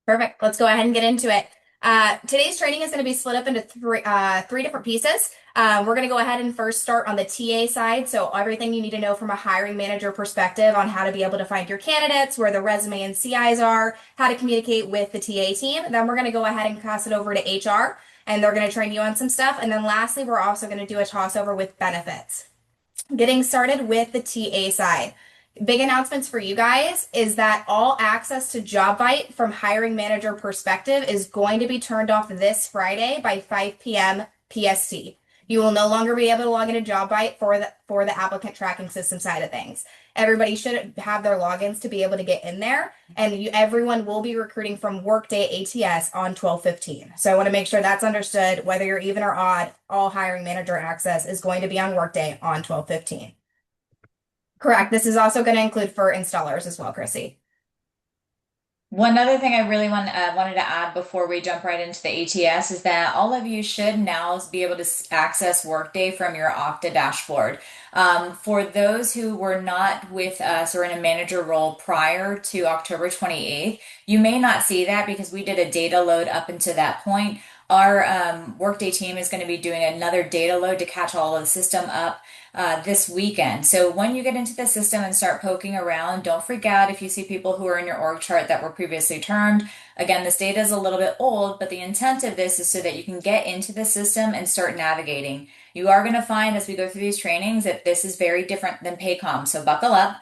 Perfect. Let's go ahead and get into it. Today's training is going to be split up into three different pieces. We're going to go ahead and first start on the TA side. So everything you need to know from a hiring manager perspective on how to be able to find your candidates, where the resume and CIs are, how to communicate with the TA team. Then we're going to go ahead and pass it over to HR, and they're going to train you on some stuff. And then lastly, we're also going to do a toss over with benefits. Getting started with the TA side. Big announcements for you guys is that all access to JobVite from hiring manager perspective is going to be turned off this Friday by 5 p.m. PST. You will no longer be able to log into JobVite for the applicant tracking system side of things. Everybody should have their logins to be able to get in there, and everyone will be recruiting from Workday HRIS on 12/15. So I want to make sure that's understood. Whether you're even or odd, all hiring manager access is going to be on Workday on 12/15. Correct. This is also going to include for installers as well, Chrissy. One other thing I really wanted to add before we jump right into the ATS is that all of you should now be able to access Workday from your Okta dashboard. For those who were not with us or in a manager role prior to October 28th, you may not see that because we did a data load up until that point. Our Workday team is going to be doing another data load to catch all of the system up this weekend. So when you get into the system and start poking around, don't freak out if you see people who are in your org chart that were previously termed. Again, this data is a little bit old, but the intent of this is so that you can get into the system and start navigating. You are going to find as we go through these trainings that this is very different than Paycom, so buckle up.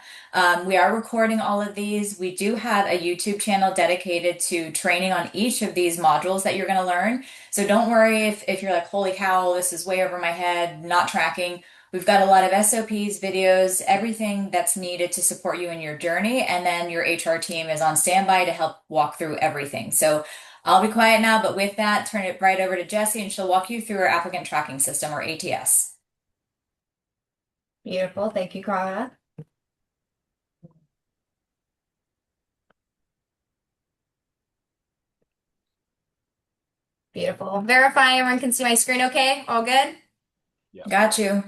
We are recording all of these. We do have a YouTube channel dedicated to training on each of these modules that you're going to learn. So don't worry if you're like, holy cow, this is way over my head, not tracking. We've got a lot of SOPs, videos, everything that's needed to support you in your journey. And then your HR team is on standby to help walk through everything. So I'll be quiet now, but with that, turn it right over to Jessie and she'll walk you through our applicant tracking system or ATS. Beautiful. Thank you, Carla. Beautiful. Verify everyone can see my screen okay? All good? Yep. Got you.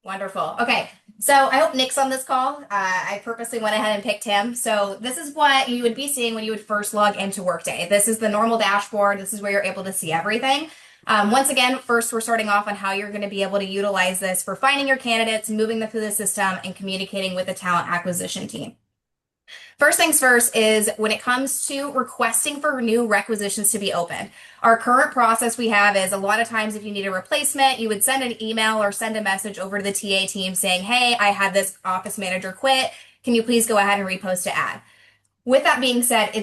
Wonderful. Okay. So I hope Nick's on this call. I purposely went ahead and picked him. So this is what you would be seeing when you would first log into Workday. This is the normal dashboard. This is where you're able to see everything. Once again, first we're starting off on how you're going to be able to utilize this for finding your candidates, moving them through the system, and communicating with the talent acquisition team. First things first is when it comes to requesting for new requisitions to be open. Our current process we have is a lot of times if you need a replacement, you would send an email or send a message over to the TA team saying, hey, I had this office manager quit. Can you please go ahead and repost an ad? With that being said,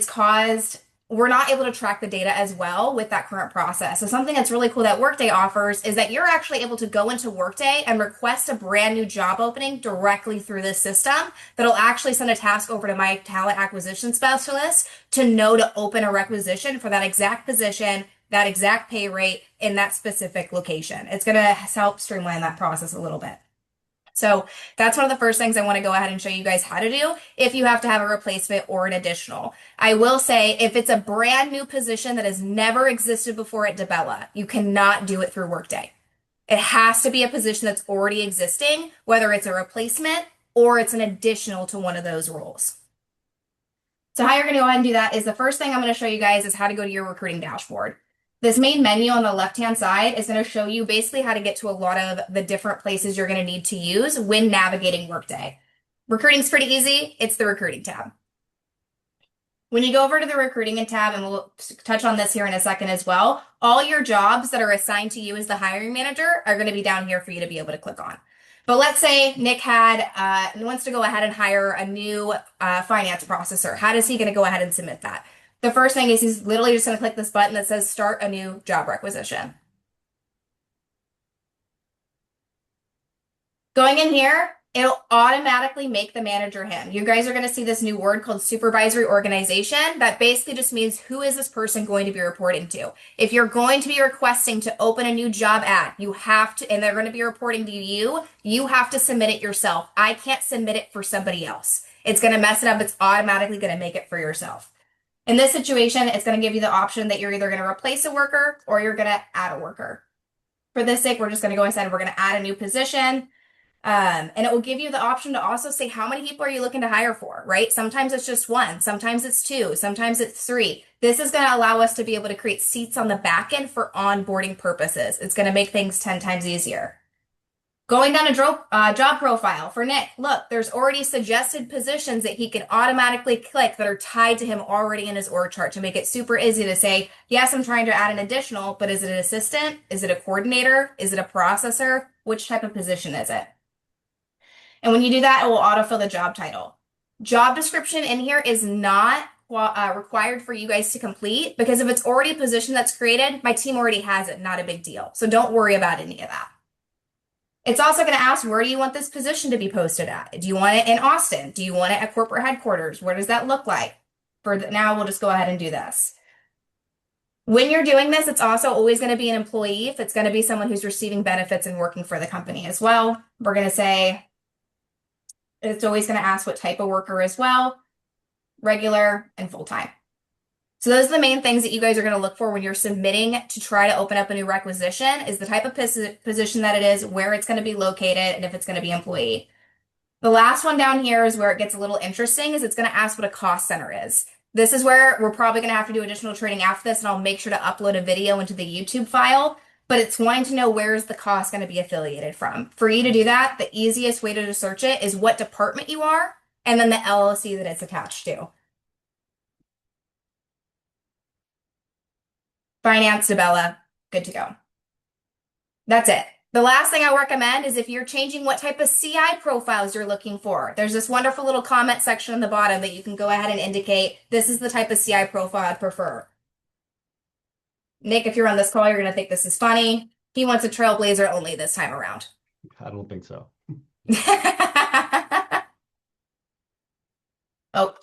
we're not able to track the data as well with that current process. So something that's really cool that Workday offers is that you're actually able to go into Workday and request a brand new job opening directly through this system that'll actually send a task over to my talent acquisition specialist to know to open a requisition for that exact position, that exact pay rate in that specific location. It's going to help streamline that process a little bit. So that's one of the first things I want to go ahead and show you guys how to do if you have to have a replacement or an additional. I will say if it's a brand new position that has never existed before at Debella, you cannot do it through Workday. It has to be a position that's already existing, whether it's a replacement or it's an additional to one of those roles. So how you're going to go ahead and do that is the first thing I'm going to show you guys is how to go to your recruiting dashboard. This main menu on the left-hand side is going to show you basically how to get to a lot of the different places you're going to need to use when navigating Workday. Recruiting's pretty easy. It's the recruiting tab. When you go over to the recruiting tab, and we'll touch on this here in a second as well, all your jobs that are assigned to you as the hiring manager are going to be down here for you to be able to click on. But let's say Nick wants to go ahead and hire a new finance processor. How is he going to go ahead and submit that? The first thing is he's literally just going to click this button that says start a new job requisition. Going in here, it'll automatically make the manager him. You guys are going to see this new word called supervisory organization. That basically just means who is this person going to be reporting to? If you're going to be requesting to open a new job ad, you have to, and they're going to be reporting to you, you have to submit it yourself. I can't submit it for somebody else. It's going to mess it up. It's automatically going to make it for yourself. In this situation, it's going to give you the option that you're either going to replace a worker or you're going to add a worker. For this sake, we're just going to go inside and we're going to add a new position. And it will give you the option to also say how many people are you looking to hire for, right? Sometimes it's just one, sometimes it's two, sometimes it's three. This is going to allow us to be able to create seats on the back end for onboarding purposes. It's going to make things 10 times easier. Going down a job profile for Nick, look, there's already suggested positions that he can automatically click that are tied to him already in his org chart to make it super easy to say, yes, I'm trying to add an additional, but is it an assistant? Is it a coordinator? Is it a processor? Which type of position is it? And when you do that, it will autofill the job title. Job description in here is not required for you guys to complete because if it's already a position that's created, my team already has it, not a big deal. So don't worry about any of that. It's also going to ask, where do you want this position to be posted at? Do you want it in Austin? Do you want it at corporate headquarters? Where does that look like? Now, we'll just go ahead and do this. When you're doing this, it's also always going to be an employee if it's going to be someone who's receiving benefits and working for the company as well. We're going to say it's always going to ask what type of worker as well, regular and full-time. So those are the main things that you guys are going to look for when you're submitting to try to open up a new requisition is the type of position that it is, where it's going to be located, and if it's going to be employee. The last one down here is where it gets a little interesting is it's going to ask what a cost center is. This is where we're probably going to have to do additional training after this, and I'll make sure to upload a video into the YouTube file, but it's wanting to know where is the cost going to be affiliated from. For you to do that, the easiest way to search it is what department you are, and then the LLC that it's attached to. Finance, Dabella, good to go. That's it. The last thing I recommend is if you're changing what type of CI profiles you're looking for, there's this wonderful little comment section on the bottom that you can go ahead and indicate this is the type of CI profile I'd prefer. Nick, if you're on this call, you're going to think this is funny. He wants a trailblazer only this time around. I don't think so. Oh,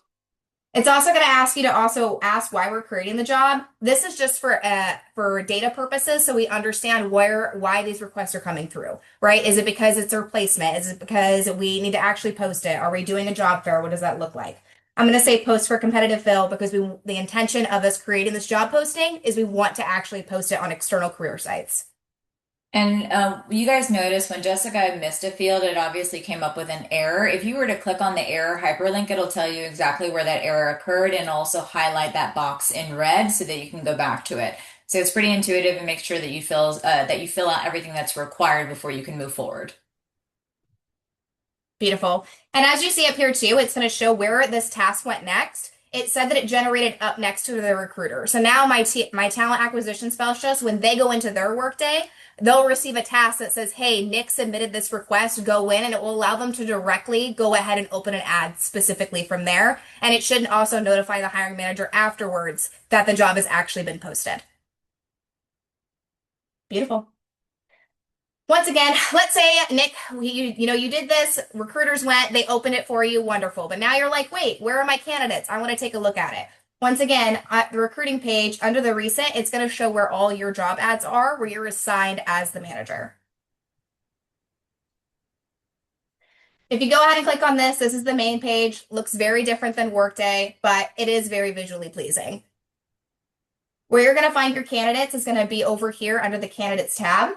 it's also going to ask you to also ask why we're creating the job. This is just for data purposes, so we understand why these requests are coming through, right? Is it because it's a replacement? Is it because we need to actually post it? Are we doing a job fair? What does that look like? I'm going to say post for competitive fill because the intention of us creating this job posting is we want to actually post it on external career sites. And you guys notice when Jessica missed a field, it obviously came up with an error. If you were to click on the error hyperlink, it'll tell you exactly where that error occurred and also highlight that box in red so that you can go back to it. So it's pretty intuitive and make sure that you fill out everything that's required before you can move forward. Beautiful. And as you see up here too, it's going to show where this task went next. It said that it generated up next to the recruiter. So now my talent acquisition specialist, when they go into their workday, they'll receive a task that says, hey, Nick submitted this request, go in, and it will allow them to directly go ahead and open an ad specifically from there. And it should also notify the hiring manager afterwards that the job has actually been posted. Beautiful. Once again, let's say, Nick, you did this, recruiters went, they opened it for you, wonderful. But now you're like, wait, where are my candidates? I want to take a look at it. Once again, at the recruiting page, under the recent, it's going to show where all your job ads are, where you're assigned as the manager. If you go ahead and click on this, this is the main page. Looks very different than Workday, but it is very visually pleasing. Where you're going to find your candidates is going to be over here under the Candidates tab.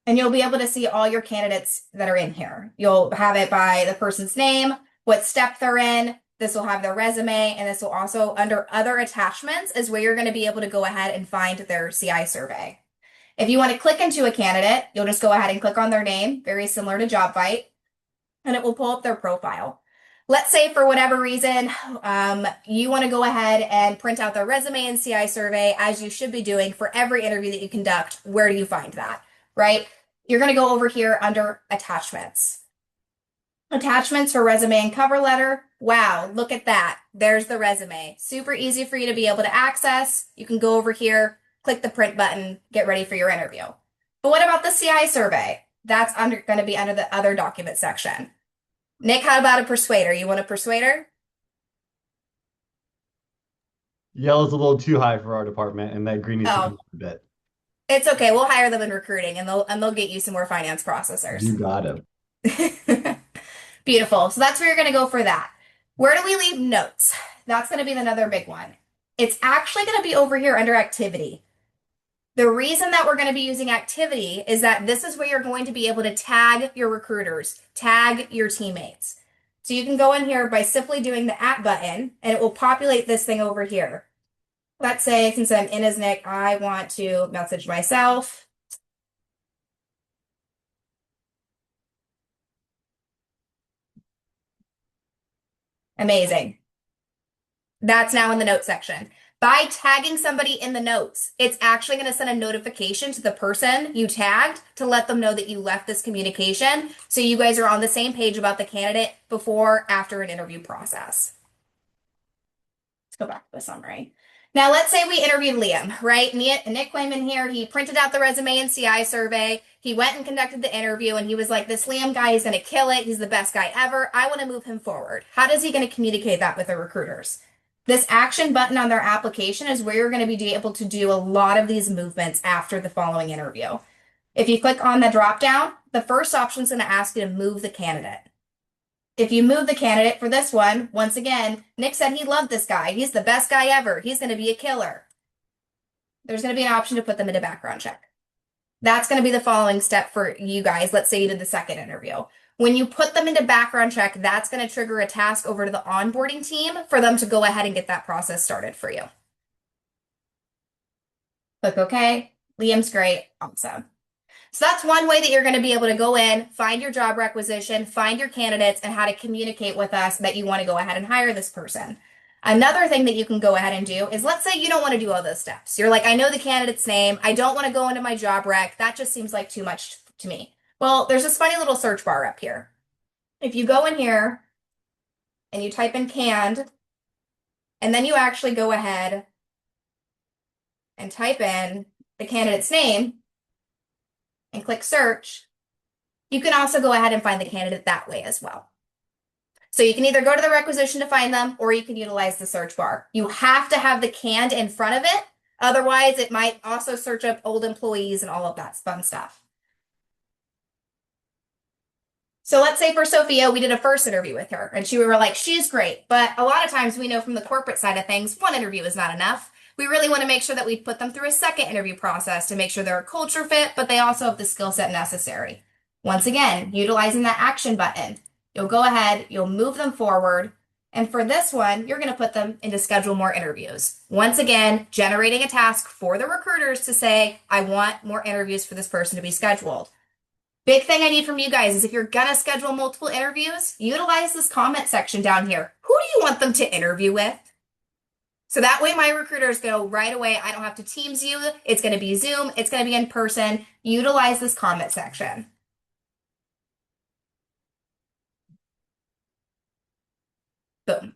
And you'll be able to see all your candidates that are in here. You'll have it by the person's name, what step they're in. This will have their resume, and this will also, under other attachments, is where you're going to be able to go ahead and find their CI survey. If you want to click into a candidate, you'll just go ahead and click on their name, very similar to JobVite, and it will pull up their profile. Let's say for whatever reason, you want to go ahead and print out their resume and CI survey, as you should be doing for every interview that you conduct. Where do you find that? Right? You're going to go over here under attachments. Attachments for resume and cover letter. Wow, look at that. There's the resume. Super easy for you to be able to access. You can go over here, click the print button, get ready for your interview. But what about the CI survey? That's going to be under the other document section. Nick, how about a persuader? You want a persuader? Yellow's a little too high for our department, and that green needs to come Oh, up a bit. it's okay. We'll hire them in recruiting, and they'll get you some more finance processors. You got him. Beautiful. So that's where you're going to go for that. Where do we leave notes? That's going to be another big one. It's actually going to be over here under activity. The reason that we're going to be using activity is that this is where you're going to be able to tag your recruiters, tag your teammates. So you can go in here by simply doing the @ button and it will populate this thing over here. Let's say, since I'm in as Nick, I want to message myself. Amazing. That's now in the notes section. By tagging somebody in the notes, it's actually going to send a notification to the person you tagged to let them know that you left this communication. So you guys are on the same page about the candidate before, after an interview process. Let's go back to the summary. Now, let's say we interviewed Liam, right? Nick came in here. He printed out the resume and CI survey. He went and conducted the interview, and he was like, this Liam guy is going to kill it. He's the best guy ever. I want to move him forward. How is he going to communicate that with the recruiters? This action button on their application is where you're going to be able to do a lot of these movements after the following interview. If you click on the drop down, the first option is going to ask you to move the candidate. If you move the candidate for this one, once again, Nick said he loved this guy. He's the best guy ever. He's going to be a killer. There's going to be an option to put them into background check. That's going to be the following step for you guys. Let's say you did the second interview. When you put them into background check, that's going to trigger a task over to the onboarding team for them to go ahead and get that process started for you. Click OK. Liam's great. Awesome. So that's one way that you're going to be able to go in, find your job requisition, find your candidates, and how to communicate with us that you want to go ahead and hire this person. Another thing that you can go ahead and do is, let's say you don't want to do all those steps. You're like, I know the candidate's name. I don't want to go into my job rec. That just seems like too much to me. Well, there's this funny little search bar up here. If you go in here and you type in canned, and then you actually go ahead and type in the candidate's name and click search, you can also go ahead and find the candidate that way as well. So you can either go to the requisition to find them, or you can utilize the search bar. You have to have the canned in front of it. Otherwise, it might also search up old employees and all of that fun stuff. So let's say for Sophia, we did a first interview with her and we were like, she's great. But a lot of times we know from the corporate side of things, one interview is not enough. We really want to make sure that we put them through a second interview process to make sure they're a culture fit, but they also have the skill set necessary. Once again, utilizing that action button, you'll go ahead, you'll move them forward. And for this one, you're going to put them into schedule more interviews. Once again, generating a task for the recruiters to say, I want more interviews for this person to be scheduled. Big thing I need from you guys is if you're going to schedule multiple interviews, utilize this comment section down here. Who do you want them to interview with? So that way my recruiters go right away. I don't have to Teams you. It's going to be Zoom. It's going to be in person. Utilize this comment section. Boom.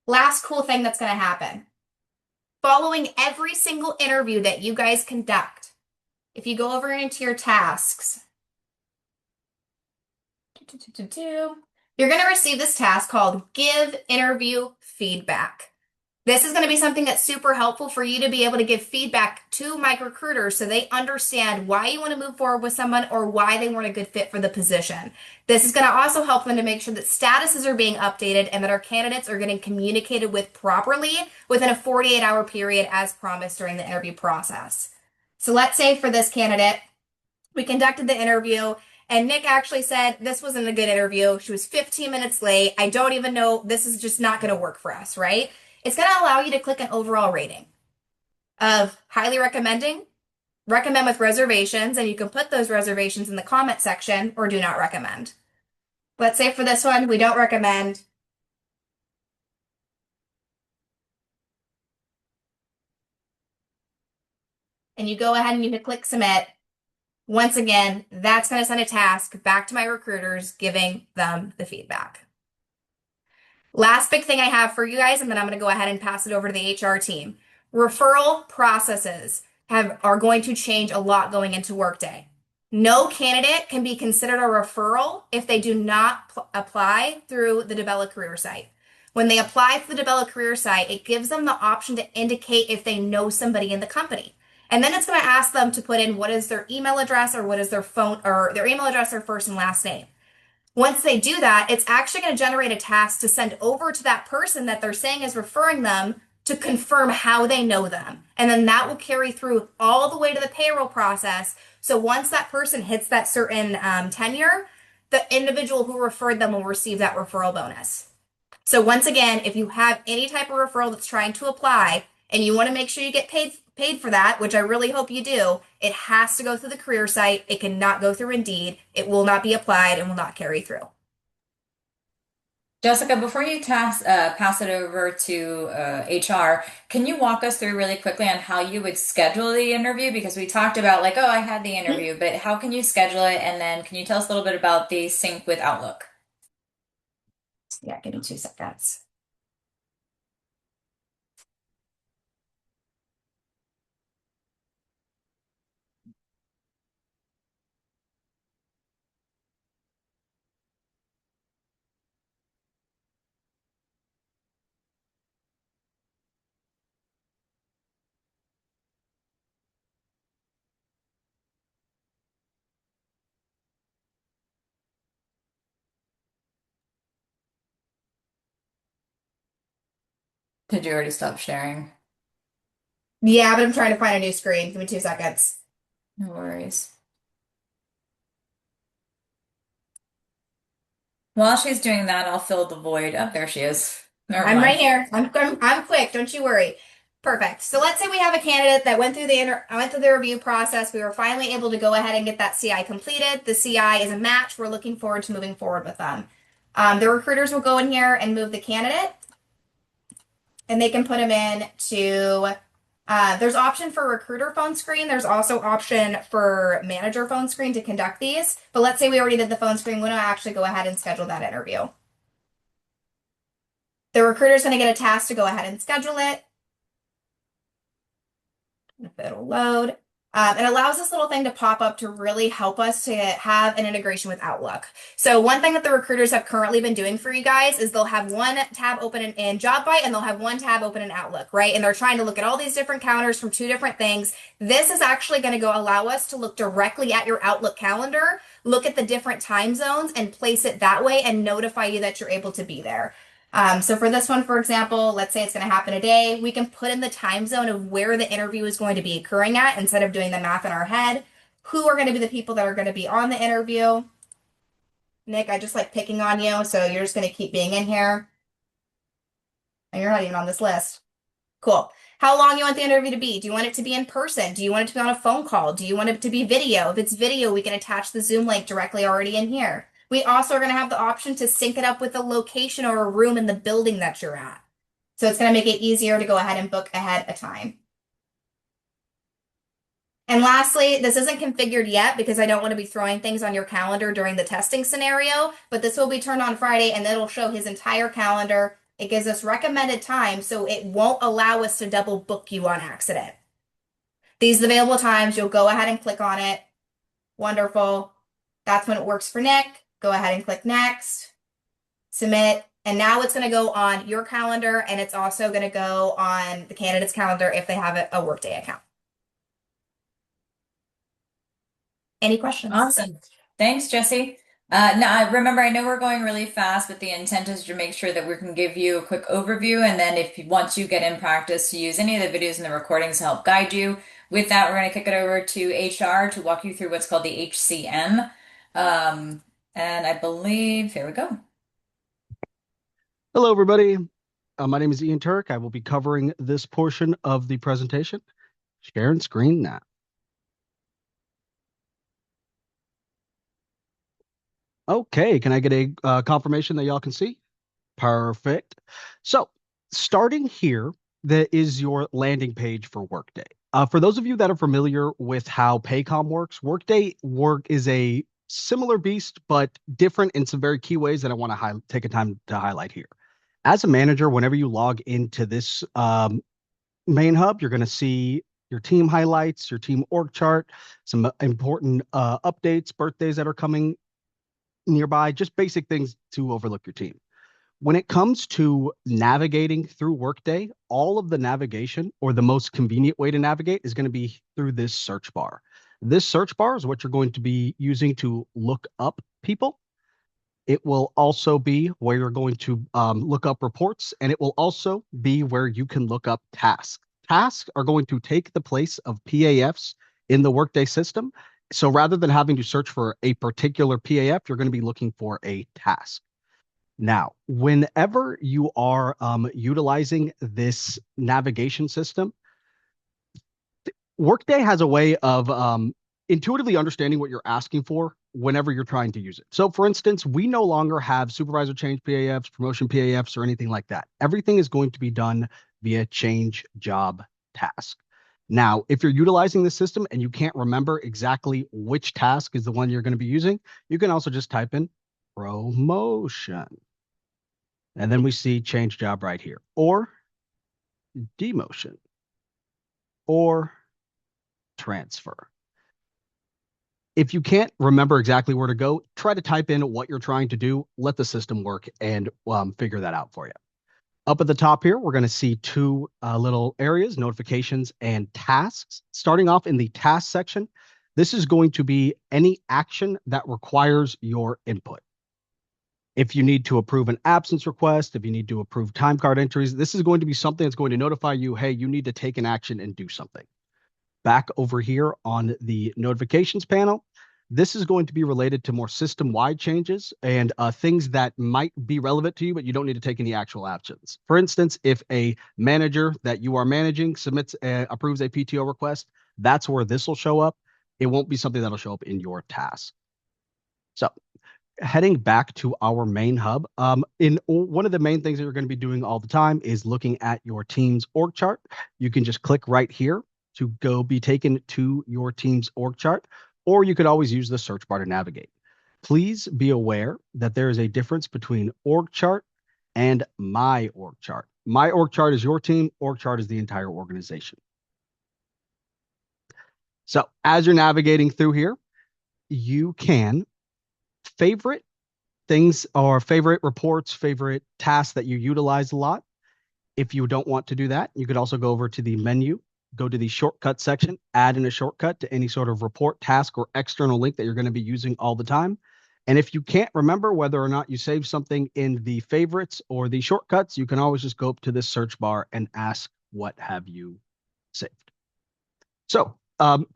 Last cool thing that's going to happen. Following every single interview that you guys conduct, if you go over into your tasks, you're going to receive this task called Give Interview Feedback. This is going to be something that's super helpful for you to be able to give feedback to my recruiters so they understand why you want to move forward with someone or why they weren't a good fit for the position. This is going to also help them to make sure that statuses are being updated and that our candidates are getting communicated with properly within a 48-hour period as promised during the interview process. So let's say for this candidate, we conducted the interview and Nick actually said, this wasn't a good interview. She was 15 minutes late. I don't even know. This is just not going to work for us, right? It's going to allow you to click an overall rating of highly recommending, recommend with reservations, and you can put those reservations in the comment section or do not recommend. Let's say for this one, we don't recommend. And you go ahead and you can click submit. Once again, that's going to send a task back to my recruiters, giving them the feedback. Last big thing I have for you guys, and then I'm going to go ahead and pass it over to the HR team. Referral processes are going to change a lot going into Workday. No candidate can be considered a referral if they do not apply through the Develop Career site. When they apply through the Develop Career site, it gives them the option to indicate if they know somebody in the company. And then it's going to ask them to put in what is their email address or what is their phone or their email address, their first and last name. Once they do that, it's actually going to generate a task to send over to that person that they're saying is referring them to confirm how they know them. And then that will carry through all the way to the payroll process. So once that person hits that certain tenure, the individual who referred them will receive that referral bonus. So once again, if you have any type of referral that's trying to apply and you want to make sure you get paid for that, which I really hope you do, it has to go through the career site. It cannot go through Indeed. It will not be applied and will not carry through. Jessica, before you pass it over to HR, can you walk us through really quickly on how you would schedule the interview? Because we talked about like, oh, I had the interview, but how can you schedule it? And then can you tell us a little bit about the sync with Outlook? Yeah, give me 2 seconds. Did you already stop sharing? Yeah, but I'm trying to find a new screen. Give me 2 seconds. No worries. While she's doing that, I'll fill the void. Oh, there she is. Never I'm right mind. here. I'm quick. Don't you worry. Perfect. So let's say we have a candidate that went through the review process. We were finally able to go ahead and get that CI completed. The CI is a match. We're looking forward to moving forward with them. The recruiters will go in here and move the candidate, and they can put them in to. There's option for recruiter phone screen. There's also option for manager phone screen to conduct these. But let's say we already did the phone screen. We want to actually go ahead and schedule that interview. The recruiter's going to get a task to go ahead and schedule it. If it'll load. It allows this little thing to pop up to really help us to have an integration with Outlook. So one thing that the recruiters have currently been doing for you guys is they'll have one tab open in JobBite and they'll have one tab open in Outlook, right? And they're trying to look at all these different counters from two different things. This is actually going to go allow us to look directly at your Outlook calendar, look at the different time zones and place it that way and notify you that you're able to be there. So for this one, for example, let's say it's going to happen today. We can put in the time zone of where the interview is going to be occurring at instead of doing the math in our head. Who are going to be the people that are going to be on the interview? Nick, I just like picking on you, so you're just going to keep being in here. And you're not even on this list. Cool. How long you want the interview to be? Do you want it to be in person? Do you want it to be on a phone call? Do you want it to be video? If it's video, we can attach the Zoom link directly already in here. We also are going to have the option to sync it up with a location or a room in the building that you're at. So it's going to make it easier to go ahead and book ahead of time. And lastly, this isn't configured yet because I don't want to be throwing things on your calendar during the testing scenario, but this will be turned on Friday and it'll show his entire calendar. It gives us recommended time, so it won't allow us to double book you on accident. These available times, you'll go ahead and click on it. Wonderful. That's when it works for Nick. Go ahead and click next, submit, and now it's going to go on your calendar and it's also going to go on the candidate's calendar if they have a Workday account. Any questions? Awesome. Thanks, Jesse. Now, remember, I know we're going really fast, but the intent is to make sure that we can give you a quick overview. And then once you get in practice to use any of the videos and the recordings to help guide you. With that, we're going to kick it over to HR to walk you through what's called the HCM. And I believe, here we go. Hello, everybody. My name is Ian Turk. I will be covering this portion of the presentation. Sharing screen now. Okay, can I get a confirmation that y'all can see? Perfect. So starting here, that is your landing page for Workday. For those of you that are familiar with how Paycom works, Workday is a similar beast, but different in some very key ways that I want to take a time to highlight here. As a manager, whenever you log into this main hub, you're going to see your team highlights, your team org chart, some important updates, birthdays that are coming nearby, just basic things to overlook your team. When it comes to navigating through Workday, all of the navigation or the most convenient way to navigate is going to be through this search bar. This search bar is what you're going to be using to look up people. It will also be where you're going to look up reports, and it will also be where you can look up tasks. Tasks are going to take the place of PAFs in the Workday system. So rather than having to search for a particular PAF, you're going to be looking for a task. Now, whenever you are utilizing this navigation system, Workday has a way of intuitively understanding what you're asking for whenever you're trying to use it. So, for instance, we no longer have supervisor change PAFs, promotion PAFs, or anything like that. Everything is going to be done via change job task. Now, if you're utilizing the system and you can't remember exactly which task is the one you're going to be using, you can also just type in promotion. And then we see change job right here, or demotion, or transfer. If you can't remember exactly where to go, try to type in what you're trying to do, let the system work, and figure that out for you. Up at the top here, we're going to see two little areas, notifications and tasks. Starting off in the task section, this is going to be any action that requires your input. If you need to approve an absence request, if you need to approve time card entries, this is going to be something that's going to notify you, hey, you need to take an action and do something. Back over here on the notifications panel, this is going to be related to more system-wide changes and things that might be relevant to you, but you don't need to take any actual actions. For instance, if a manager that you are managing approves a PTO request, that's where this will show up. It won't be something that'll show up in your task. So heading back to our main hub, in one of the main things that you're going to be doing all the time is looking at your team's org chart. You can just click right here to go be taken to your team's org chart, or you could always use the search bar to navigate. Please be aware that there is a difference between org chart and my org chart. My org chart is your team, org chart is the entire organization. So as you're navigating through here, you can favorite things or favorite reports, favorite tasks that you utilize a lot. If you don't want to do that, you could also go over to the menu, go to the shortcut section, add in a shortcut to any sort of report, task, or external link that you're going to be using all the time. And if you can't remember whether or not you saved something in the favorites or the shortcuts, you can always just go up to this search bar and ask, what have you saved? So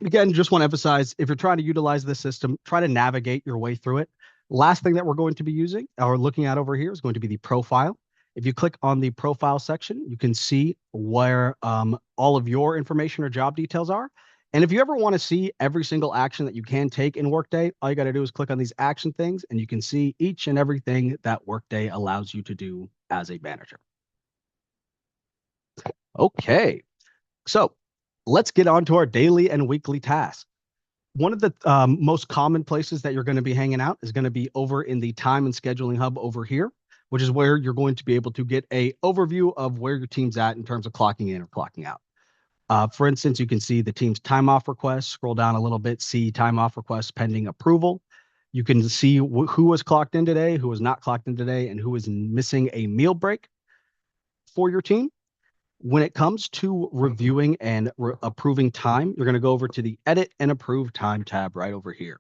again, just want to emphasize, if you're trying to utilize this system, try to navigate your way through it. Last thing that we're going to be using or looking at over here is going to be the profile. If you click on the profile section, you can see where all of your information or job details are. And if you ever want to see every single action that you can take in Workday, all you got to do is click on these action things, and you can see each and everything that Workday allows you to do as a manager. Okay, so let's get on to our daily and weekly tasks. One of the most common places that you're going to be hanging out is going to be over in the time and scheduling hub over here, which is where you're going to be able to get an overview of where your team's at in terms of clocking in or clocking out. For instance, you can see the team's time off request, scroll down a little bit, see time off request pending approval. You can see who was clocked in today, who was not clocked in today, and who is missing a meal break for your team. When it comes to reviewing and approving time, you're going to go over to the Edit and Approve Time tab right over here.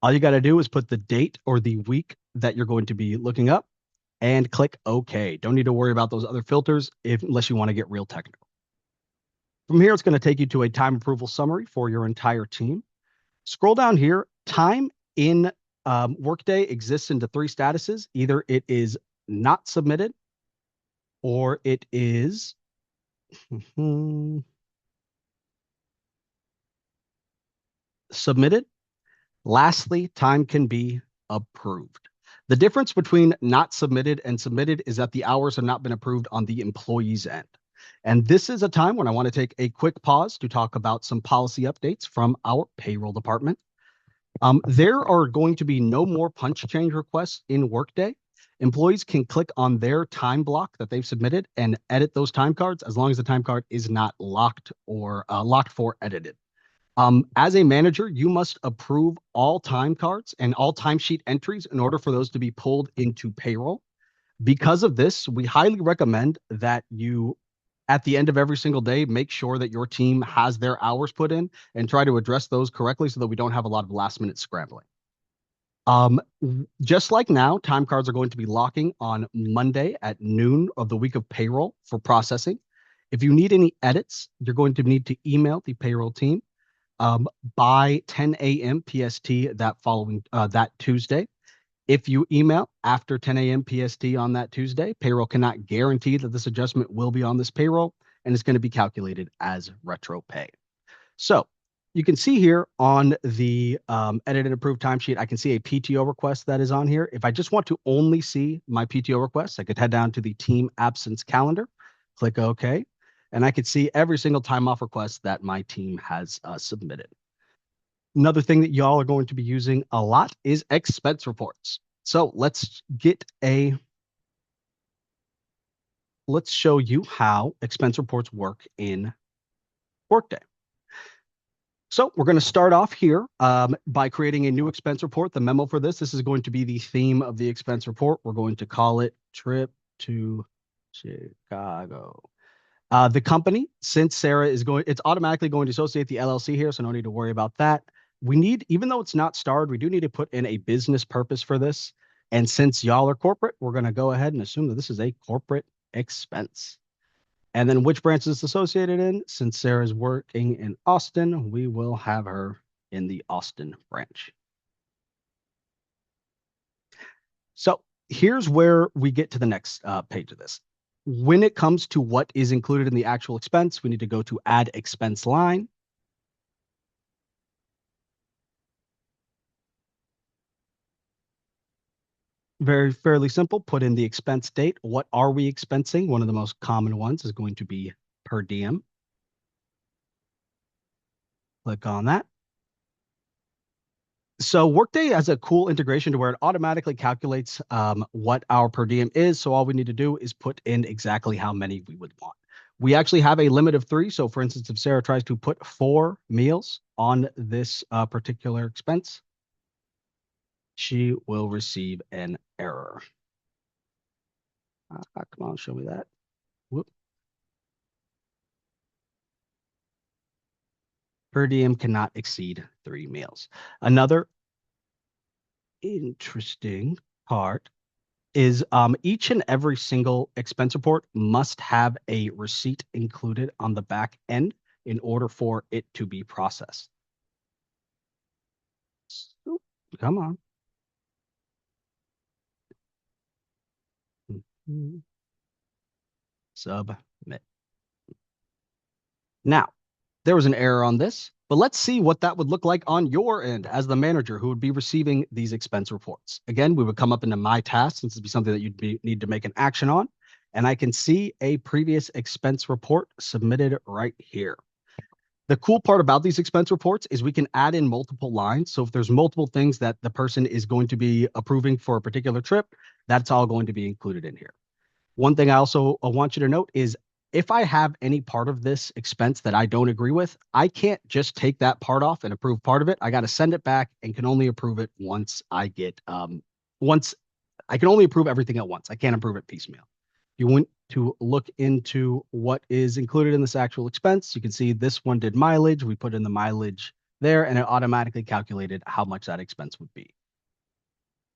All you got to do is put the date or the week that you're going to be looking up and click OK. Don't need to worry about those other filters unless you want to get real technical. From here, it's going to take you to a time approval summary for your entire team. Scroll down here. Time in Workday exists into three statuses. Either it is not submitted, or it is submitted. Lastly, time can be approved. The difference between not submitted and submitted is that the hours have not been approved on the employee's end. And this is a time when I want to take a quick pause to talk about some policy updates from our payroll department. There are going to be no more punch change requests in Workday. Employees can click on their time block that they've submitted and edit those time cards as long as the time card is not locked or locked for edited. As a manager, you must approve all time cards and all timesheet entries in order for those to be pulled into payroll. Because of this, we highly recommend that you, at the end of every single day, make sure that your team has their hours put in and try to address those correctly so that we don't have a lot of last minute scrambling. Just like now, time cards are going to be locking on Monday at noon of the week of payroll for processing. If you need any edits, you're going to need to email the payroll team by 10 a.m. PST that Tuesday. If you email after 10 a.m. PST on that Tuesday, payroll cannot guarantee that this adjustment will be on this payroll, and it's going to be calculated as retro pay. So you can see here on the edited approved timesheet, I can see a PTO request that is on here. If I just want to only see my PTO request, I could head down to the team absence calendar, click OK, and I could see every single time off request that my team has submitted. Another thing that y'all are going to be using a lot is expense reports. So let's show you how expense reports work in Workday. So we're going to start off here by creating a new expense report. The memo for this is going to be the theme of the expense report. We're going to call it Trip to Chicago. The company, since Sarah is going, it's automatically going to associate the LLC here, so no need to worry about that. We need, even though it's not starred, we do need to put in a business purpose for this. And since y'all are corporate, we're going to go ahead and assume that this is a corporate expense. And then which branch is associated in? Since Sarah's working in Austin, we will have her in the Austin branch. So here's where we get to the next page of this. When it comes to what is included in the actual expense, we need to go to add expense line. Fairly simple. Put in the expense date. What are we expensing? One of the most common ones is going to be per diem. Click on that. So Workday has a cool integration to where it automatically calculates what our per diem is. So all we need to do is put in exactly how many we would want. We actually have a limit of 3. So for instance, if Sarah tries to put 4 meals on this particular expense, she will receive an error. Come on, show me that. Whoop. Per diem cannot exceed 3 meals. Another interesting part is each and every single expense report must have a receipt included on the back end in order for it to be processed. So, come on. Submit. Now, there was an error on this, but let's see what that would look like on your end as the manager who would be receiving these expense reports. Again, we would come up into my task since it'd be something that you'd need to make an action on. And I can see a previous expense report submitted right here. The cool part about these expense reports is we can add in multiple lines. So if there's multiple things that the person is going to be approving for a particular trip, that's all going to be included in here. One thing I also want you to note is if I have any part of this expense that I don't agree with, I can't just take that part off and approve part of it. I got to send it back and can only approve it once I get, once I can only approve everything at once. I can't approve it piecemeal. If you want to look into what is included in this actual expense, you can see this one did mileage. We put in the mileage there and it automatically calculated how much that expense would be.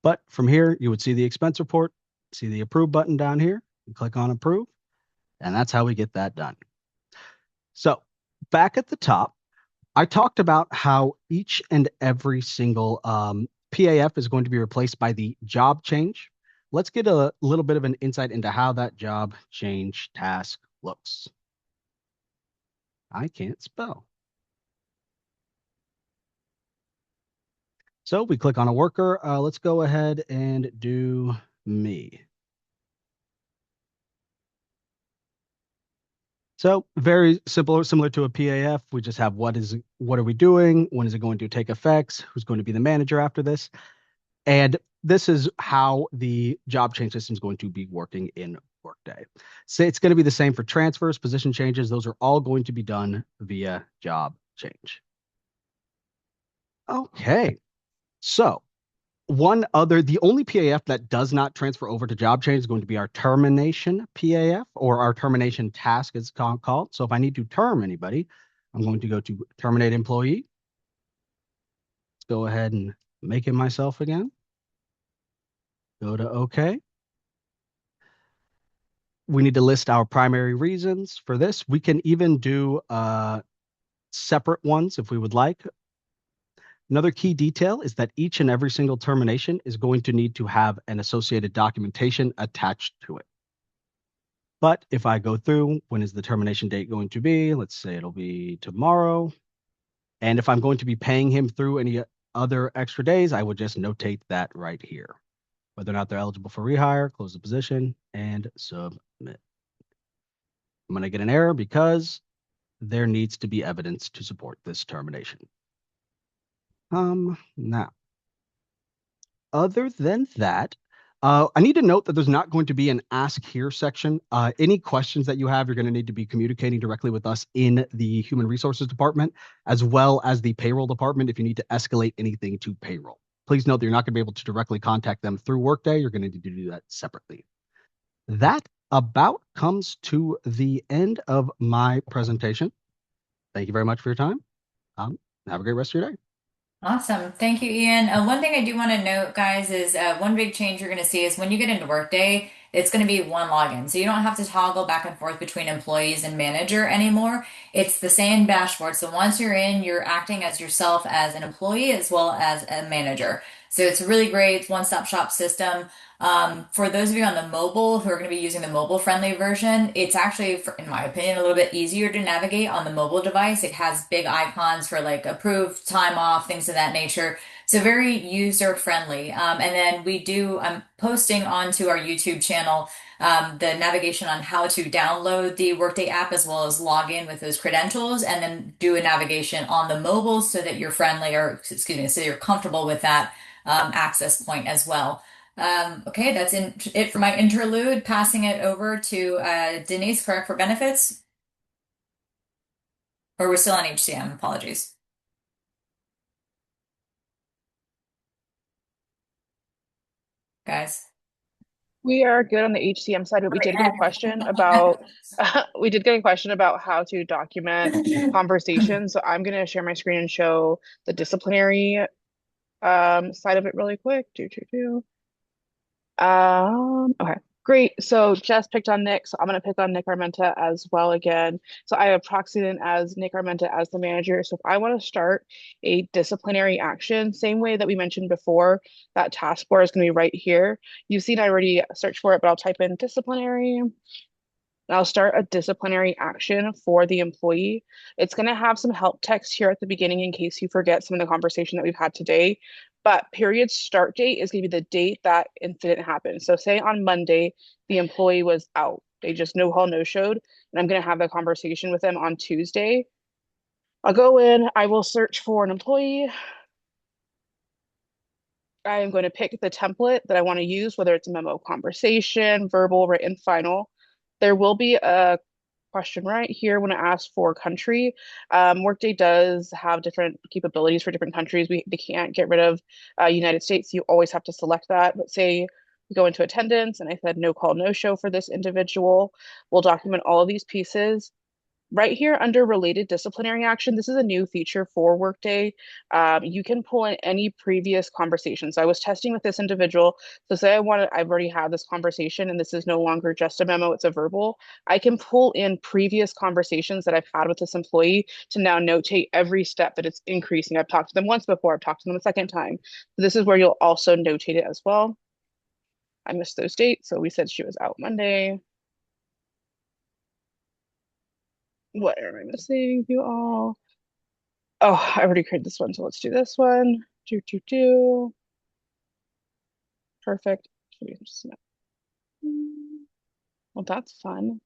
But from here, you would see the expense report, see the approve button down here, and click on approve. And that's how we get that done. So back at the top, I talked about how each and every single PAF is going to be replaced by the job change. Let's get a little bit of an insight into how that job change task looks. I can't spell. So we click on a worker. Let's go ahead and do me. So very simple, similar to a PAF. We just have what are we doing? When is it going to take effects? Who's going to be the manager after this? And this is how the job change system is going to be working in Workday. So it's going to be the same for transfers, position changes. Those are all going to be done via job change. Okay. So the only PAF that does not transfer over to job change is going to be our termination PAF, or our termination task is called. So if I need to term anybody, I'm going to go to terminate employee. Let's go ahead and make it myself again. Go to OK. We need to list our primary reasons for this. We can even do separate ones if we would like. Another key detail is that each and every single termination is going to need to have an associated documentation attached to it. But if I go through, when is the termination date going to be? Let's say it'll be tomorrow. And if I'm going to be paying him through any other extra days, I would just notate that right here. Whether or not they're eligible for rehire, close the position, and submit. I'm going to get an error because there needs to be evidence to support this termination. Now, other than that, I need to note that there's not going to be an ask here section. Any questions that you have, you're going to need to be communicating directly with us in the human resources department, as well as the payroll department if you need to escalate anything to payroll. Please note that you're not going to be able to directly contact them through Workday. You're going to need to do that separately. That about comes to the end of my presentation. Thank you very much for your time. Have a great rest of your day. Awesome. Thank you, Ian. One thing I do want to note, guys, is one big change you're going to see is when you get into Workday, it's going to be one login. So you don't have to toggle back and forth between employees and manager anymore. It's the same dashboard. So once you're in, you're acting as yourself as an employee as well as a manager. So it's really great. It's one-stop shop system. For those of you on the mobile who are going to be using the mobile friendly version, it's actually, in my opinion, a little bit easier to navigate on the mobile device. It has big icons for like approved, time off, things of that nature. So very user friendly. And then I'm posting onto our YouTube channel the navigation on how to download the Workday app as well as log in with those credentials and then do a navigation on the mobile so that you're friendly or excuse me, so you're comfortable with that access point as well. Okay, that's it for my interlude. Passing it over to Denise, correct, for benefits? Or we're still on HCM, apologies. Guys. We are good on the HCM side, but we did get a question about we did get a question about how to document conversations. So I'm going to share my screen and show the disciplinary side of it really quick. Okay, great. So Jess picked on Nick, so I'm gonna pick on Nick Armenta as well again. So I have proxied in as Nick Armenta as the manager. So if I want to start a disciplinary action, same way that we mentioned before, that task bar is gonna be right here. You've seen I already searched for it, but I'll type in disciplinary. I'll start a disciplinary action for the employee. It's going to have some help text here at the beginning in case you forget some of the conversation that we've had today. But period start date is going to be the date that incident happened. So say on Monday, the employee was out. They just no call, no showed. And I'm going to have a conversation with them on Tuesday. I'll go in, I will search for an employee. I am going to pick the template that I want to use, whether it's a memo, conversation, verbal, written, final. There will be a question right here when it asks for country. Workday does have different capabilities for different countries. They can't get rid of United States. You always have to select that. But say we go into attendance and I said no call, no show for this individual. We'll document all of these pieces. Right here under related disciplinary action, this is a new feature for Workday. You can pull in any previous conversations. So I was testing with this individual. So say I've already had this conversation and this is no longer just a memo, it's a verbal. I can pull in previous conversations that I've had with this employee to now notate every step that it's increasing. I've talked to them once before, I've talked to them a second time. So this is where you'll also notate it as well. I missed those dates. So we said she was out Monday. What am I missing, you all? Oh, I already created this one, so let's do this one. Perfect. Well, that's fun.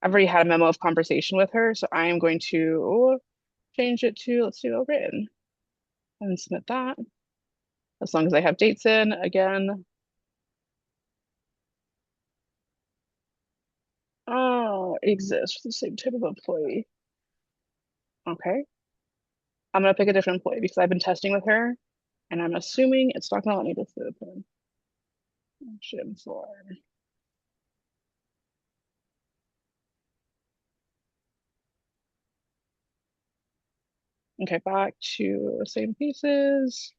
I've already had a memo of conversation with her, so I am going to change it to, let's do a written and submit that. As long as I have dates in, again. Oh, it exists for the same type of employee. Okay. I'm gonna pick a different employee because I've been testing with her and I'm assuming it's not gonna let me just open. Action for. Okay, back to the same pieces.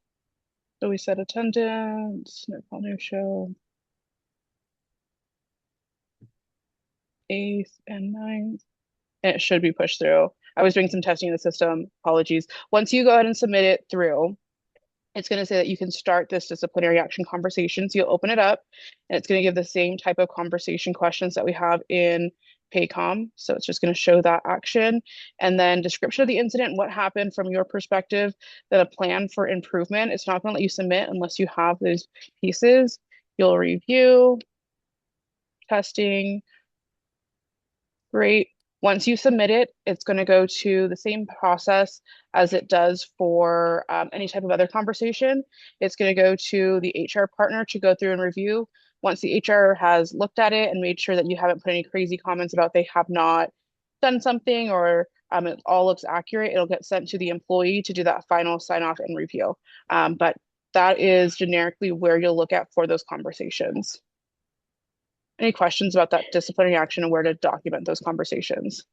So we said attendance, no call, no show, 8th and 9th. And it should be pushed through. I was doing some testing in the system. Apologies. Once you go ahead and submit it through, it's going to say that you can start this disciplinary action conversation. So you'll open it up and it's going to give the same type of conversation questions that we have in Paycom. So it's just going to show that action and then description of the incident, what happened from your perspective, then a plan for improvement. It's not going to let you submit unless you have those pieces. You'll review, testing, great. Once you submit it, it's going to go to the same process as it does for any type of other conversation. It's going to go to the HR partner to go through and review. Once the HR has looked at it and made sure that you haven't put any crazy comments about they have not done something or it all looks accurate, it'll get sent to the employee to do that final sign off and review. But that is generically where you'll look at for those conversations. Any questions about that disciplinary action and where to document those conversations?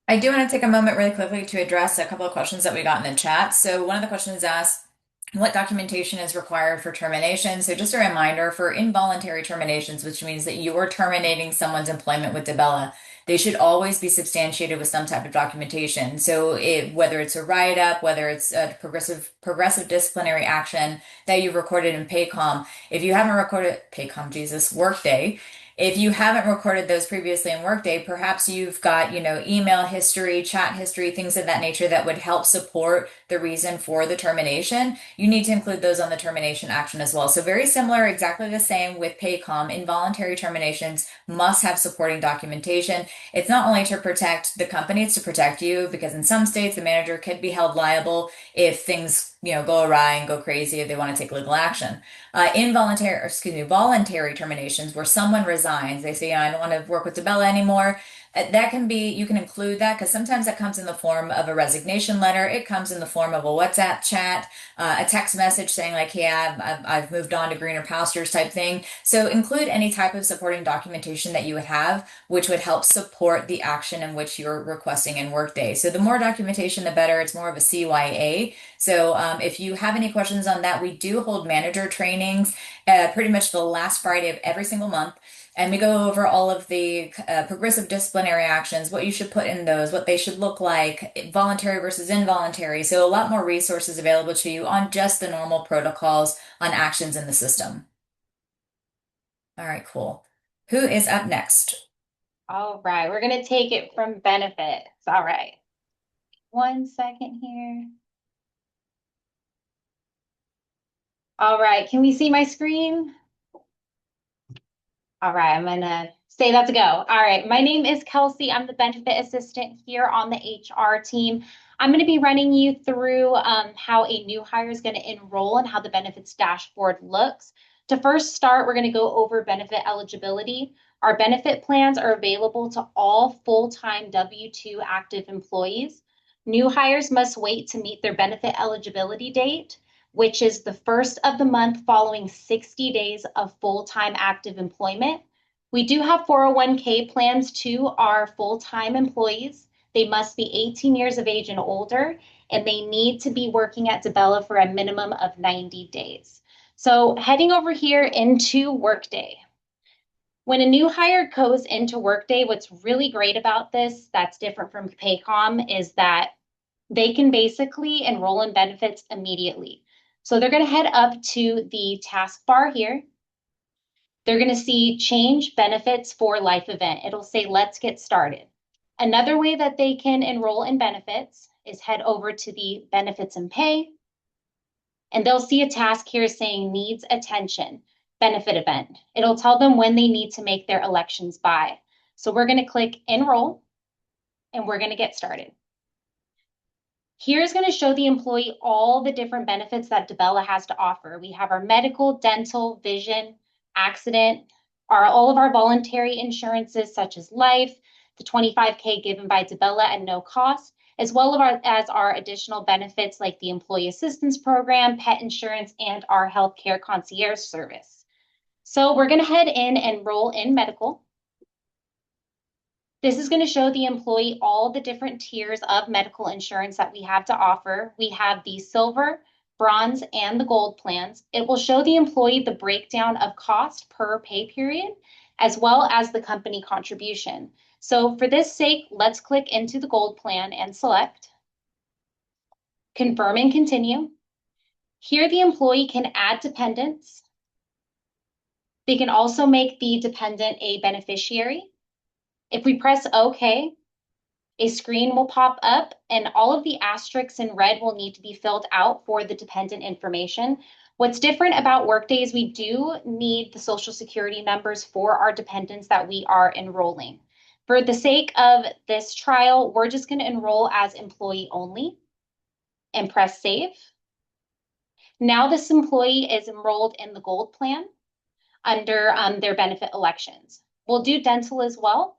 I do want to take a moment really quickly to address a couple of questions that we got in the chat. So one of the questions asked, what documentation is required for termination? So just a reminder for involuntary terminations, which means that you're terminating someone's employment with Dibella, they should always be substantiated with some type of documentation. So whether it's a write-up, whether it's a progressive disciplinary action that you've recorded in Paycom, if you haven't recorded Paycom, Jesus, Workday, if you haven't recorded those previously in Workday, perhaps you've got, email history, chat history, things of that nature that would help support the reason for the termination. You need to include those on the termination action as well. So very similar, exactly the same with Paycom. Involuntary terminations must have supporting documentation. It's not only to protect the company, it's to protect you, because in some states the manager could be held liable if things, go awry and go crazy if they want to take legal action. Voluntary terminations where someone resigns, they say, I don't want to work with Dibella anymore. That can be, you can include that because sometimes that comes in the form of a resignation letter. It comes in the form of a WhatsApp chat, a text message saying like, yeah, I've moved on to greener pastures type thing. So include any type of supporting documentation that you would have, which would help support the action in which you're requesting in Workday. So the more documentation, the better. It's more of a CYA. So if you have any questions on that, we do hold manager trainings pretty much the last Friday of every single month. And we go over all of the progressive disciplinary actions, what you should put in those, what they should look like, voluntary versus involuntary. So a lot more resources available to you on just the normal protocols on actions in the system. All right, cool. Who is up next? All right, we're going to take it from benefits. All right. 1 second here. All right, can we see my screen? All right, I'm gonna say that's a go. All right, my name is Kelsey. I'm the benefit assistant here on the HR team. I'm gonna be running you through how a new hire is gonna enroll and how the benefits dashboard looks. To first start, we're gonna go over benefit eligibility. Our benefit plans are available to all full-time W-2 active employees. New hires must wait to meet their benefit eligibility date, which is the first of the month following 60 days of full-time active employment. We do have 401k plans to our full-time employees. They must be 18 years of age and older, and they need to be working at Dibella for a minimum of 90 days. So heading over here into Workday. When a new hire goes into Workday, what's really great about this that's different from Paycom is that they can basically enroll in benefits immediately. So they're going to head up to the taskbar here. They're going to see change benefits for life event. It'll say, let's get started. Another way that they can enroll in benefits is head over to the benefits and pay. And they'll see a task here saying needs attention, benefit event. It'll tell them when they need to make their elections by. So we're going to click enroll and we're going to get started. Here's going to show the employee all the different benefits that Dibella has to offer. We have our medical, dental, vision, accident, all of our voluntary insurances such as life, the 25K given by Dibella at no cost, as well as our additional benefits like the employee assistance program, pet insurance, and our healthcare concierge service. So we're going to head in and enroll in medical. This is going to show the employee all the different tiers of medical insurance that we have to offer. We have the silver, bronze, and the gold plans. It will show the employee the breakdown of cost per pay period, as well as the company contribution. So for this sake, let's click into the gold plan and select confirm and continue. Here, the employee can add dependents. They can also make the dependent a beneficiary. If we press OK, a screen will pop up and all of the asterisks in red will need to be filled out for the dependent information. What's different about Workday is we do need the social security numbers for our dependents that we are enrolling. For the sake of this trial, we're just going to enroll as employee only and press save. Now this employee is enrolled in the gold plan under their benefit elections. We'll do dental as well.